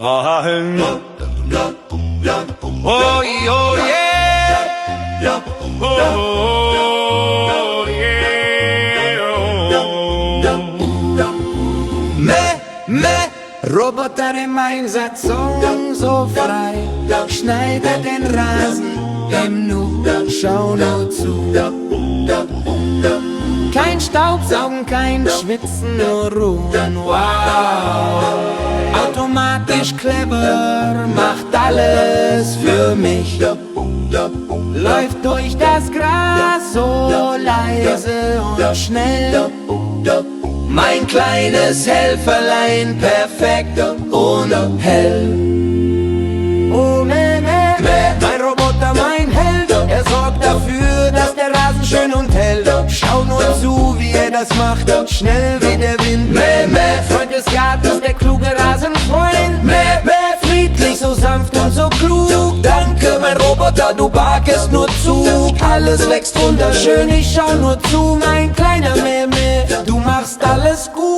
Oh yeah, oh yeah. Roboter im Einsatz, so frei, schneidet den Rasen im Nu, schau nur zu. Kein Staubsaugen, kein Schwitzen, nur ruhen, wow. Automatisch clever, macht alles für mich. Läuft durch das Gras so leise und schnell. Mein kleines Helferlein, perfekt und hell. Oh mein Roboter, mein Held, er sorgt dafür, dass der Rasen schön und hell. Schau nur zu, wie er das macht, schnell wie der Wind. Freund des Gartens, der kluge Rasenfreund. Friedlich, so sanft und so klug. Danke, mein Roboter, du barkest nur zu. Alles wächst wunderschön, ich schau nur zu, mein kleiner Meh. Du machst alles gut.